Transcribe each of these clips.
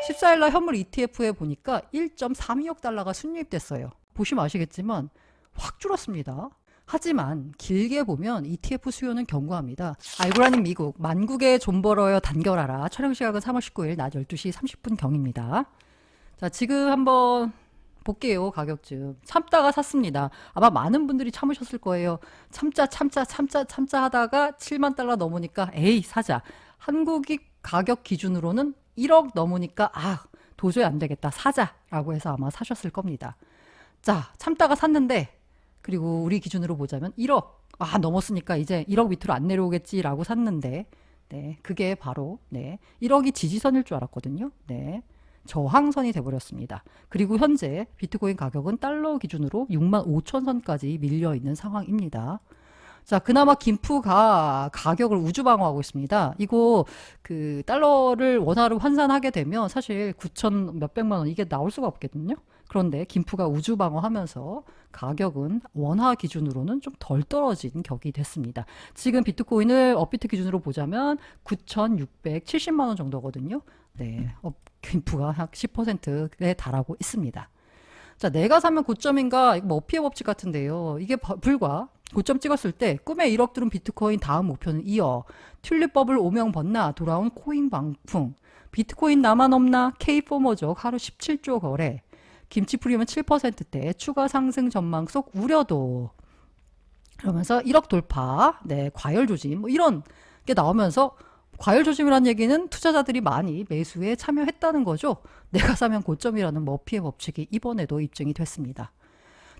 14일날 현물 ETF에 보니까 1.32억 달러가 순유입됐어요. 보시면 아시겠지만 확 줄었습니다. 하지만 길게 보면 ETF 수요는 견고합니다. 알고라님 미국, 만국에 좀 벌어요 단결하라. 촬영 시각은 3월 19일 낮 12시 30분 경입니다. 자, 지금 한번 볼게요. 가격 좀. 참다가 샀습니다. 아마 많은 분들이 참으셨을 거예요. 참자 하다가 7만 달러 넘으니까 에이 사자. 한국이 가격 기준으로는 1억 넘으니까 도저히 안 되겠다. 사자라고 해서 아마 사셨을 겁니다. 자, 참다가 샀는데 그리고 우리 기준으로 보자면 1억 넘었으니까 이제 1억 밑으로 안 내려오겠지라고 샀는데 네, 그게 바로 1억이 지지선일 줄 알았거든요. 네. 저항선이 돼버렸습니다. 그리고 현재 비트코인 가격은 달러 기준으로 6만 5천 선까지 밀려 있는 상황입니다. 자, 그나마 김프가 가격을 우주방어하고 있습니다. 이거 그 달러를 원화로 환산하게 되면 사실 9천 몇백만 원 이게 나올 수가 없거든요. 그런데 김프가 우주방어하면서 가격은 원화 기준으로는 좀 덜 떨어진 격이 됐습니다. 지금 비트코인을 업비트 기준으로 보자면 9,670만 원 정도거든요. 네, 김프가 약 10%에 달하고 있습니다. 자, 내가 사면 고점인가? 이거 머피의 법칙 같은데요. 이게 불과 고점 찍었을 때 꿈의 1억 들은 비트코인 다음 목표는 2억. 튤립 버블 오명 번나 돌아온 코인 방풍. 비트코인 나만 없나? K4머족 하루 17조 거래. 김치 프리미엄 7%대 추가 상승 전망 속 우려도. 그러면서 1억 돌파. 네, 과열 조짐. 뭐 이런 게 나오면서 과열 조짐이라는 얘기는 투자자들이 많이 매수에 참여했다는 거죠. 내가 사면 고점이라는 머피의 법칙이 이번에도 입증이 됐습니다.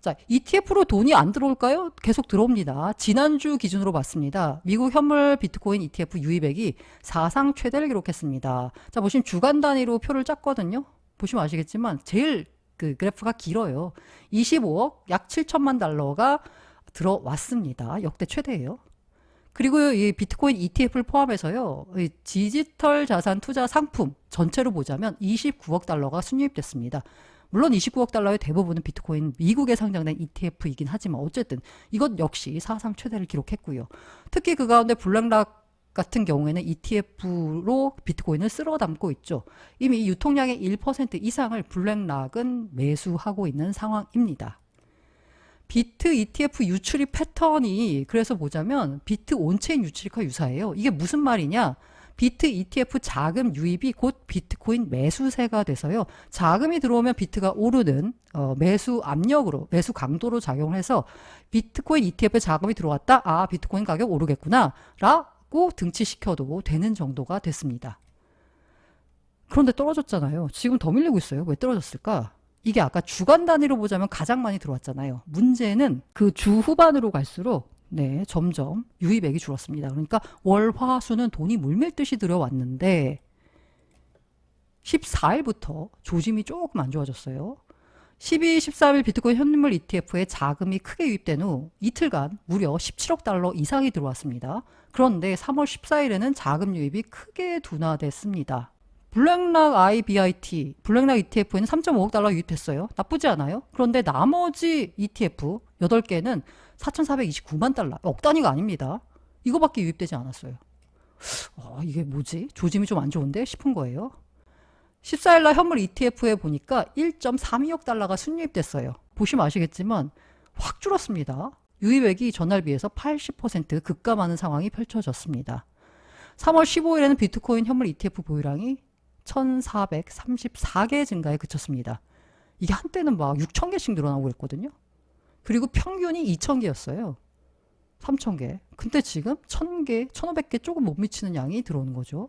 자, ETF로 돈이 안 들어올까요? 계속 들어옵니다. 지난주 기준으로 봤습니다. 미국 현물 비트코인 ETF 유입액이 사상 최대를 기록했습니다. 자, 보시면 주간 단위로 표를 짰거든요. 보시면 아시겠지만 제일 그 그래프가 길어요. 25억 약 7천만 달러가 들어왔습니다. 역대 최대예요. 그리고 이 비트코인 ETF를 포함해서요, 이 디지털 자산 투자 상품 전체로 보자면 29억 달러가 순유입됐습니다. 물론 29억 달러의 대부분은 비트코인 미국에 상장된 ETF이긴 하지만 어쨌든 이것 역시 사상 최대를 기록했고요. 특히 그 가운데 블랙락 같은 경우에는 ETF로 비트코인을 쓸어 담고 있죠. 이미 유통량의 1% 이상을 블랙락은 매수하고 있는 상황입니다. 비트 ETF 유출입 패턴이 그래서 보자면 비트 온체인 유출입과 유사해요. 이게 무슨 말이냐? 비트 ETF 자금 유입이 곧 비트코인 매수세가 돼서요. 자금이 들어오면 비트가 오르는 매수 압력으로, 매수 강도로 작용을 해서 비트코인 ETF에 자금이 들어왔다. 비트코인 가격 오르겠구나. 라고 등치시켜도 되는 정도가 됐습니다. 그런데 떨어졌잖아요. 지금 더 밀리고 있어요. 왜 떨어졌을까? 이게 아까 주간 단위로 보자면 가장 많이 들어왔잖아요. 문제는 그 주 후반으로 갈수록 점점 유입액이 줄었습니다. 그러니까 월, 화, 수는 돈이 물밀듯이 들어왔는데 14일부터 조짐이 조금 안 좋아졌어요. 12, 13일 비트코인 현물 ETF에 자금이 크게 유입된 후 이틀간 무려 17억 달러 이상이 들어왔습니다. 그런데 3월 14일에는 자금 유입이 크게 둔화됐습니다. 블랙락 IBIT, 블랙락 ETF에는 3.5억 달러 유입됐어요. 나쁘지 않아요. 그런데 나머지 ETF 8개는 4,429만 달러. 억 단위가 아닙니다. 이거밖에 유입되지 않았어요. 이게 뭐지? 조짐이 좀 안 좋은데? 싶은 거예요. 14일날 현물 ETF에 보니까 1.32억 달러가 순유입됐어요. 보시면 아시겠지만 확 줄었습니다. 유입액이 전날 비해서 80% 급감하는 상황이 펼쳐졌습니다. 3월 15일에는 비트코인 현물 ETF 보유량이 1,434개 증가에 그쳤습니다. 이게 한때는 막 6,000개씩 늘어나고 그랬거든요. 그리고 평균이 2,000개였어요. 3,000개. 근데 지금 1,000개, 1,500개 조금 못 미치는 양이 들어오는 거죠.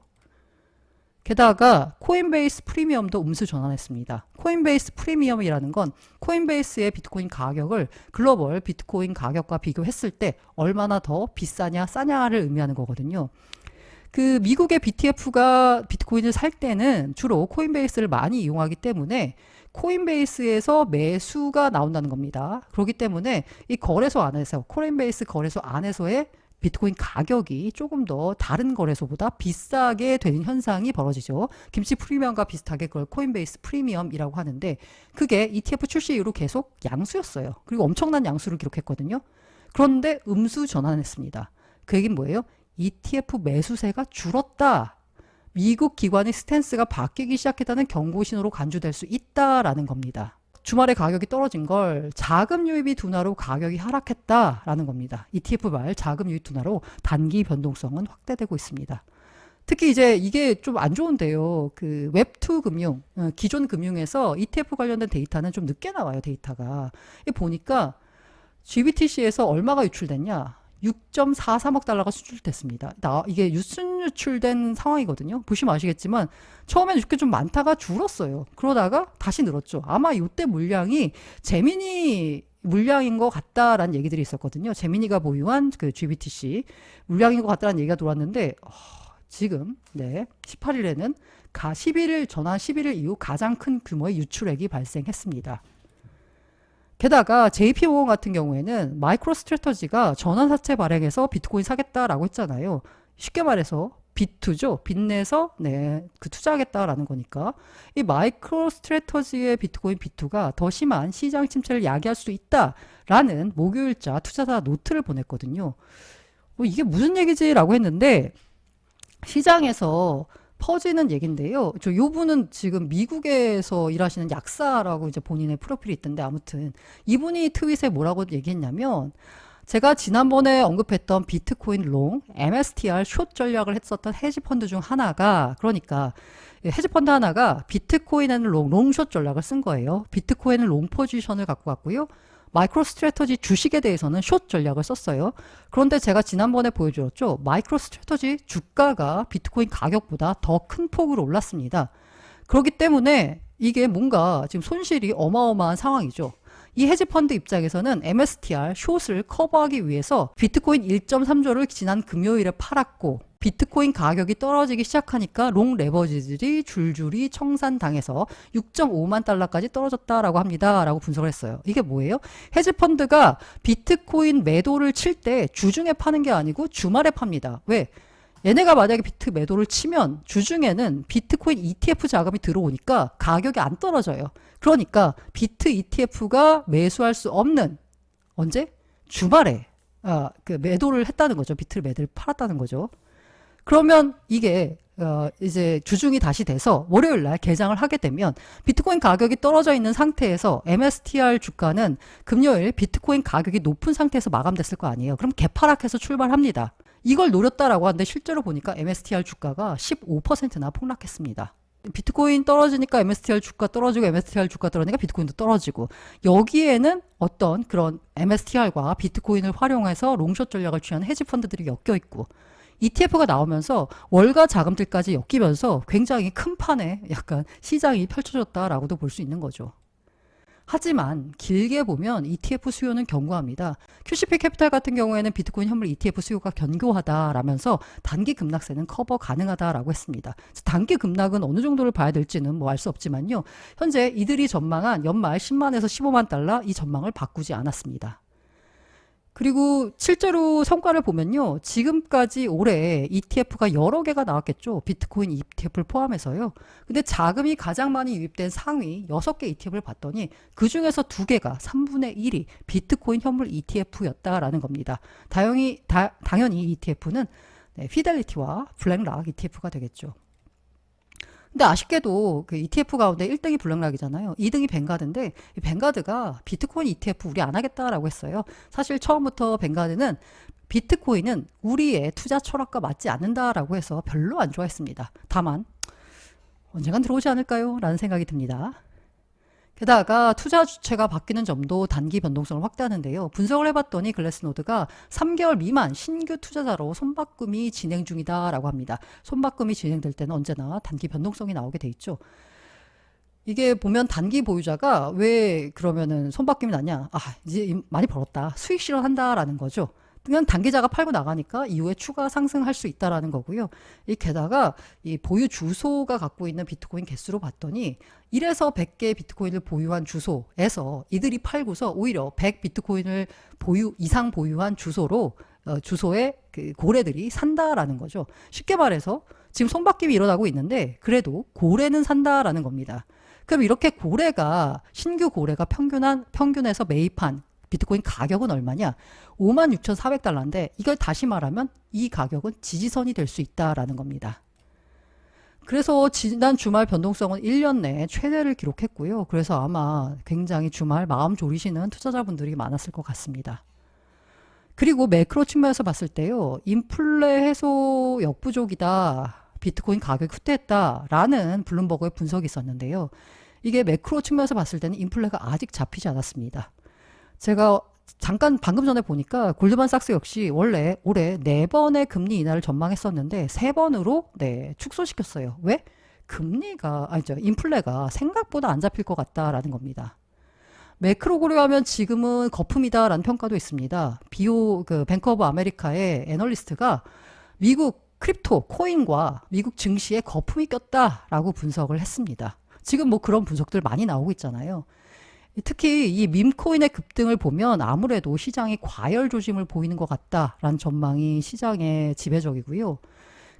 게다가 코인베이스 프리미엄도 음수 전환했습니다. 코인베이스 프리미엄이라는 건 코인베이스의 비트코인 가격을 글로벌 비트코인 가격과 비교했을 때 얼마나 더 비싸냐 싸냐를 의미하는 거거든요. 그 미국의 BTF가 비트코인을 살 때는 주로 코인베이스를 많이 이용하기 때문에 코인베이스에서 매수가 나온다는 겁니다. 그렇기 때문에 이 거래소 안에서 코인베이스 거래소 안에서의 비트코인 가격이 조금 더 다른 거래소보다 비싸게 되는 현상이 벌어지죠. 김치 프리미엄과 비슷하게 그걸 코인베이스 프리미엄이라고 하는데 그게 ETF 출시 이후로 계속 양수였어요. 그리고 엄청난 양수를 기록했거든요. 그런데 음수 전환했습니다. 그 얘기는 뭐예요? ETF 매수세가 줄었다. 미국 기관의 스탠스가 바뀌기 시작했다는 경고 신호로 간주될 수 있다라는 겁니다. 주말에 가격이 떨어진 걸 자금 유입이 둔화로 가격이 하락했다라는 겁니다. ETF 말 자금 유입 둔화로 단기 변동성은 확대되고 있습니다. 특히 이제 이게 좀 안 좋은데요. 그 웹2 금융, 기존 금융에서 ETF 관련된 데이터는 좀 늦게 나와요, 데이터가. 보니까 GBTC에서 얼마가 유출됐냐? 6.43억 달러가 수출됐습니다. 이게 유출된 상황이거든요. 보시면 아시겠지만 처음에는 이렇게 좀 많다가 줄었어요. 그러다가 다시 늘었죠. 아마 이때 물량이 제미니 물량인 것 같다라는 얘기들이 있었거든요. 제미니가 보유한 그 GBTC 물량인 것 같다라는 얘기가 돌았는데 지금 18일에는 11일 전환 11일 이후 가장 큰 규모의 유출액이 발생했습니다. 게다가 JP모건 같은 경우에는 마이크로 스트래터지가 전환사채 발행해서 비트코인 사겠다라고 했잖아요. 쉽게 말해서 빚투죠. 빚내서 그 투자하겠다라는 거니까 이 마이크로 스트래터지의 비트코인 빚투가 더 심한 시장 침체를 야기할 수 있다라는 목요일자 투자자 노트를 보냈거든요. 이게 무슨 얘기지라고 했는데 시장에서 퍼지는 얘긴데요. 요 분은 지금 미국에서 일하시는 약사라고 이제 본인의 프로필이 있던데 아무튼 이분이 트윗에 뭐라고 얘기했냐면 제가 지난번에 언급했던 비트코인 롱, MSTR 숏 전략을 했었던 헤지펀드 중 하나가 그러니까 헤지펀드 하나가 비트코인에는 롱숏 전략을 쓴 거예요. 비트코인은 롱 포지션을 갖고 갔고요. 마이크로 스트래터지 주식에 대해서는 숏 전략을 썼어요. 그런데 제가 지난번에 보여드렸죠. 마이크로 스트래터지 주가가 비트코인 가격보다 더 큰 폭으로 올랐습니다. 그렇기 때문에 이게 뭔가 지금 손실이 어마어마한 상황이죠. 이 헤지펀드 입장에서는 MSTR 숏을 커버하기 위해서 비트코인 1.3조를 지난 금요일에 팔았고 비트코인 가격이 떨어지기 시작하니까 롱 레버리지들이 줄줄이 청산당해서 6.5만 달러까지 떨어졌다라고 합니다. 라고 분석을 했어요. 이게 뭐예요? 헤지펀드가 비트코인 매도를 칠 때 주중에 파는 게 아니고 주말에 팝니다. 왜? 얘네가 만약에 비트 매도를 치면 주중에는 비트코인 ETF 자금이 들어오니까 가격이 안 떨어져요. 그러니까 비트 ETF가 매수할 수 없는 언제? 주말에 그 매도를 했다는 거죠. 비트를 매도를 팔았다는 거죠. 그러면 이게 이제 주중이 다시 돼서 월요일날 개장을 하게 되면 비트코인 가격이 떨어져 있는 상태에서 MSTR 주가는 금요일 비트코인 가격이 높은 상태에서 마감됐을 거 아니에요. 그럼 개파락해서 출발합니다. 이걸 노렸다라고 하는데 실제로 보니까 MSTR 주가가 15%나 폭락했습니다. 비트코인 떨어지니까 MSTR 주가 떨어지고 MSTR 주가 떨어지니까 비트코인도 떨어지고 여기에는 어떤 그런 MSTR과 비트코인을 활용해서 롱숏 전략을 취한 헤지펀드들이 엮여 있고 ETF가 나오면서 월가 자금들까지 엮이면서 굉장히 큰 판에 약간 시장이 펼쳐졌다라고도 볼 수 있는 거죠. 하지만 길게 보면 ETF 수요는 견고합니다. QCP 캐피탈 같은 경우에는 비트코인 현물 ETF 수요가 견고하다라면서 단기 급락세는 커버 가능하다라고 했습니다. 단기 급락은 어느 정도를 봐야 될지는 뭐 알 수 없지만요. 현재 이들이 전망한 연말 10만에서 15만 달러 이 전망을 바꾸지 않았습니다. 그리고 실제로 성과를 보면요. 지금까지 올해 ETF가 여러 개가 나왔겠죠. 비트코인 ETF를 포함해서요. 근데 자금이 가장 많이 유입된 상위 6개 ETF를 봤더니 그중에서 2개가 3분의 1이 비트코인 현물 ETF였다라는 겁니다. 당연히 이 ETF는 피델리티와 블랙락 ETF가 되겠죠. 근데 아쉽게도 그 ETF 가운데 1등이 블랙락이잖아요. 2등이 뱅가드인데 이 뱅가드가 비트코인 ETF 우리 안 하겠다라고 했어요. 사실 처음부터 뱅가드는 비트코인은 우리의 투자 철학과 맞지 않는다라고 해서 별로 안 좋아했습니다. 다만 언젠간 들어오지 않을까요? 라는 생각이 듭니다. 게다가 투자 주체가 바뀌는 점도 단기 변동성을 확대하는데요. 분석을 해봤더니 글래스노드가 3개월 미만 신규 투자자로 손바꿈이 진행 중이다라고 합니다. 손바꿈이 진행될 때는 언제나 단기 변동성이 나오게 돼 있죠. 이게 보면 단기 보유자가 왜 그러면은 손바꿈이 나냐? 이제 많이 벌었다. 수익 실현한다라는 거죠. 그냥 단기자가 팔고 나가니까 이후에 추가 상승할 수 있다라는 거고요. 게다가 이 보유 주소가 갖고 있는 비트코인 개수로 봤더니 1에서 100개 비트코인을 보유한 주소에서 이들이 팔고서 오히려 100 비트코인을 이상 보유한 주소의 그 고래들이 산다라는 거죠. 쉽게 말해서 지금 손바뀜이 일어나고 있는데 그래도 고래는 산다라는 겁니다. 그럼 이렇게 신규 고래가 평균에서 매입한 비트코인 가격은 얼마냐? 56,400달러인데 이걸 다시 말하면 이 가격은 지지선이 될 수 있다라는 겁니다. 그래서 지난 주말 변동성은 1년 내에 최대를 기록했고요. 그래서 아마 굉장히 주말 마음 졸이시는 투자자분들이 많았을 것 같습니다. 그리고 매크로 측면에서 봤을 때요. 인플레 해소 역부족이다. 비트코인 가격이 후퇴했다라는 블룸버그의 분석이 있었는데요. 이게 매크로 측면에서 봤을 때는 인플레가 아직 잡히지 않았습니다. 제가 잠깐 방금 전에 보니까 골드만삭스 역시 원래 올해 4번의 금리 인하를 전망했었는데 3번으로 축소시켰어요. 왜? 인플레가 생각보다 안 잡힐 것 같다라는 겁니다. 매크로 고려하면 지금은 거품이다라는 평가도 있습니다. 뱅크 오브 아메리카의 애널리스트가 미국 크립토, 코인과 미국 증시에 거품이 꼈다라고 분석을 했습니다. 지금 뭐 그런 분석들 많이 나오고 있잖아요. 특히 이 밈코인의 급등을 보면 아무래도 시장이 과열 조짐을 보이는 것 같다라는 전망이 시장의 지배적이고요.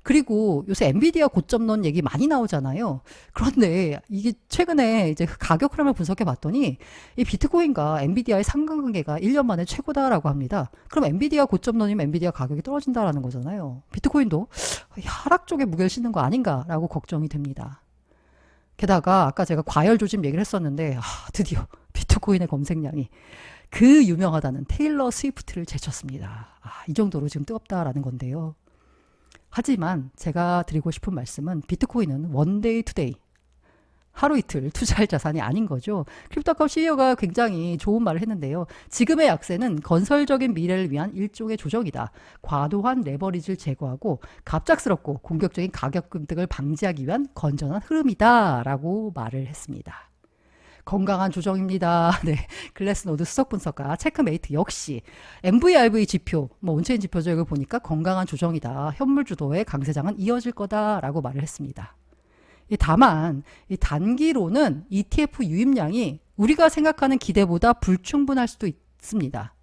그리고 요새 엔비디아 고점론 얘기 많이 나오잖아요. 그런데 이게 최근에 이제 가격 흐름을 분석해 봤더니 이 비트코인과 엔비디아의 상관관계가 1년 만에 최고다라고 합니다. 그럼 엔비디아 고점론이면 엔비디아 가격이 떨어진다라는 거잖아요. 비트코인도 하락 쪽에 무게를 싣는 거 아닌가라고 걱정이 됩니다. 게다가 아까 제가 과열 조짐 얘기를 했었는데 드디어 비트코인의 검색량이 그 유명하다는 테일러 스위프트를 제쳤습니다. 이 정도로 지금 뜨겁다라는 건데요. 하지만 제가 드리고 싶은 말씀은 비트코인은 원데이 투데이 하루 이틀 투자할 자산이 아닌 거죠. 크립토컴 CEO가 굉장히 좋은 말을 했는데요. 지금의 약세는 건설적인 미래를 위한 일종의 조정이다. 과도한 레버리지를 제거하고 갑작스럽고 공격적인 가격 급등을 방지하기 위한 건전한 흐름이다 라고 말을 했습니다. 건강한 조정입니다. 네, 글래스노드 수석 분석가 체크메이트 역시 MVRV 지표, 온체인 지표적을 보니까 건강한 조정이다. 현물 주도의 강세장은 이어질 거다라고 말을 했습니다. 다만 이 단기로는 ETF 유입량이 우리가 생각하는 기대보다 불충분할 수도 있습니다.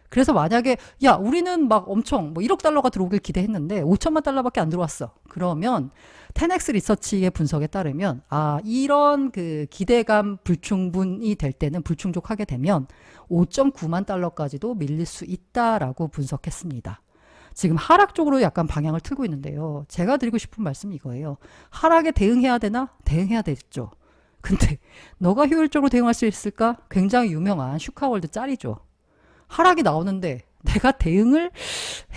그래서 만약에 우리는 막 엄청 1억 달러가 들어오길 기대했는데 5천만 달러밖에 안 들어왔어. 그러면 10X 리서치의 분석에 따르면 이런 그 기대감 불충분이 될 때는 불충족하게 되면 5.9만 달러까지도 밀릴 수 있다라고 분석했습니다. 지금 하락 쪽으로 약간 방향을 틀고 있는데요. 제가 드리고 싶은 말씀이 이거예요. 하락에 대응해야 되나? 대응해야 되겠죠. 근데 너가 효율적으로 대응할 수 있을까? 굉장히 유명한 슈카월드 짤이죠. 하락이 나오는데 내가 대응을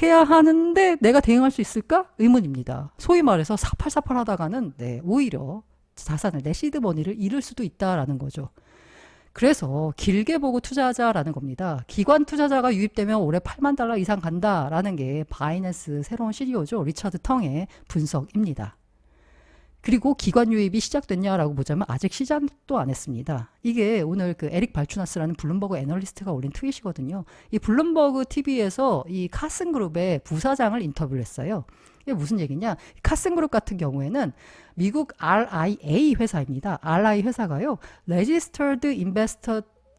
해야 하는데 내가 대응할 수 있을까? 의문입니다. 소위 말해서 사팔사팔 하다가는 오히려 자산을 내 시드머니를 잃을 수도 있다라는 거죠. 그래서 길게 보고 투자하자라는 겁니다. 기관 투자자가 유입되면 올해 8만 달러 이상 간다라는 게 바이낸스 새로운 CEO죠. 리처드 텅의 분석입니다. 그리고 기관 유입이 시작됐냐라고 보자면 아직 시작도 안 했습니다. 이게 오늘 그 에릭 발추나스라는 블룸버그 애널리스트가 올린 트윗이거든요. 이 블룸버그 TV에서 이 카슨 그룹의 부사장을 인터뷰를 했어요. 이게 무슨 얘기냐? 카슨 그룹 같은 경우에는 미국 RIA 회사입니다. RIA 회사가요. Registered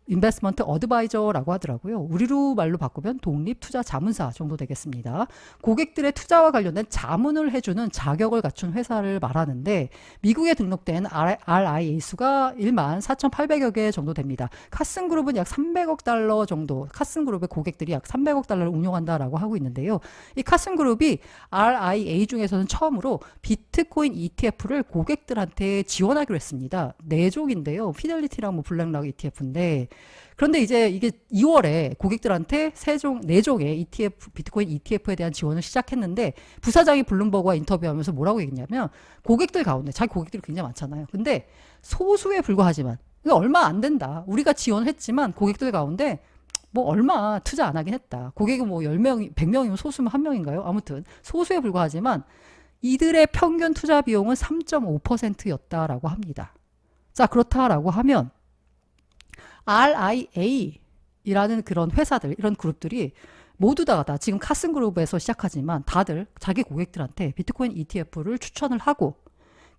인베스트먼트 어드바이저라고 하더라고요. 우리로 말로 바꾸면 독립투자 자문사 정도 되겠습니다. 고객들의 투자와 관련된 자문을 해주는 자격을 갖춘 회사를 말하는데 미국에 등록된 RIA 수가 1만 4,800여 개 정도 됩니다. 카슨그룹은 약 300억 달러 정도, 카슨그룹의 고객들이 약 300억 달러를 운용한다라고 하고 있는데요. 이 카슨그룹이 RIA 중에서는 처음으로 비트코인 ETF를 고객들한테 지원하기로 했습니다. 4종인데요. 피델리티랑 블랙락 ETF인데 그런데 이제 이게 2월에 고객들한테 4종의 ETF, 비트코인 ETF에 대한 지원을 시작했는데 부사장이 블룸버그와 인터뷰하면서 뭐라고 얘기했냐면 고객들 가운데 자기 고객들이 굉장히 많잖아요. 근데 소수에 불과하지만 얼마 안 된다. 우리가 지원을 했지만 고객들 가운데 얼마 투자 안 하긴 했다. 고객이 10명, 100명이면 소수면 1명인가요? 아무튼 소수에 불과하지만 이들의 평균 투자 비용은 3.5%였다라고 합니다. 자, 그렇다라고 하면 RIA이라는 그런 회사들, 이런 그룹들이 모두 다 지금 카슨그룹에서 시작하지만 다들 자기 고객들한테 비트코인 ETF를 추천을 하고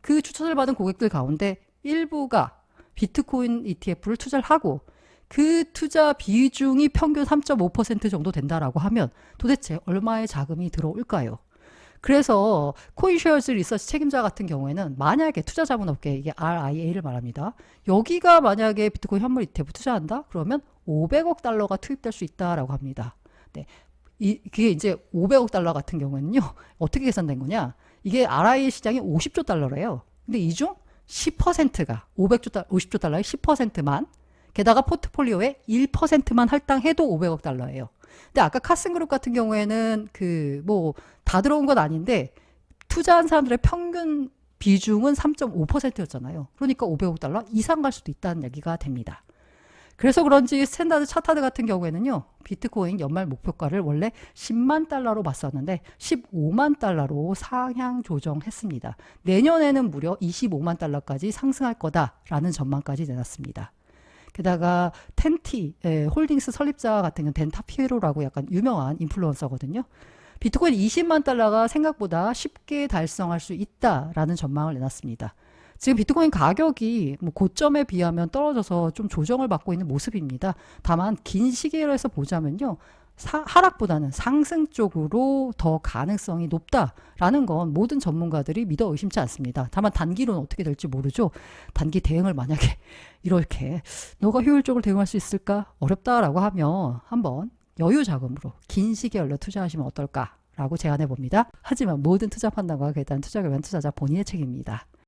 그 추천을 받은 고객들 가운데 일부가 비트코인 ETF를 투자를 하고 그 투자 비중이 평균 3.5% 정도 된다라고 하면 도대체 얼마의 자금이 들어올까요? 그래서 코인쉐어즈 리서치 책임자 같은 경우에는 만약에 투자자문업계, 이게 RIA를 말합니다. 여기가 만약에 비트코인 현물 ETF 투자한다? 그러면 500억 달러가 투입될 수 있다라고 합니다. 네. 그게 이제 500억 달러 같은 경우에는요. 어떻게 계산된 거냐? 이게 RIA 시장이 50조 달러래요. 근데 이 중 10%가 50조 달러의 10%만, 게다가 포트폴리오의 1%만 할당해도 500억 달러예요. 근데 아까 카슨그룹 같은 경우에는 다 들어온 건 아닌데 투자한 사람들의 평균 비중은 3.5%였잖아요. 그러니까 500억 달러 이상 갈 수도 있다는 얘기가 됩니다. 그래서 그런지 스탠다드 차타드 같은 경우에는요, 비트코인 연말 목표가를 원래 10만 달러로 봤었는데 15만 달러로 상향 조정했습니다. 내년에는 무려 25만 달러까지 상승할 거다라는 전망까지 내놨습니다. 게다가 텐티 홀딩스 설립자 같은 경우는 덴타피에로라고 약간 유명한 인플루언서거든요. 비트코인 20만 달러가 생각보다 쉽게 달성할 수 있다라는 전망을 내놨습니다. 지금 비트코인 가격이 고점에 비하면 떨어져서 좀 조정을 받고 있는 모습입니다. 다만 긴 시기에서 보자면요, 하락보다는 상승 쪽으로 더 가능성이 높다라는 건 모든 전문가들이 믿어 의심치 않습니다. 다만 단기로는 어떻게 될지 모르죠. 단기 대응을 만약에 이렇게 너가 효율적으로 대응할 수 있을까? 어렵다라고 하면 한번 여유 자금으로 긴 시기열로 투자하시면 어떨까라고 제안해 봅니다. 하지만 모든 투자 판단과 결단, 투자 결과는 투자자 본인의 책임입니다.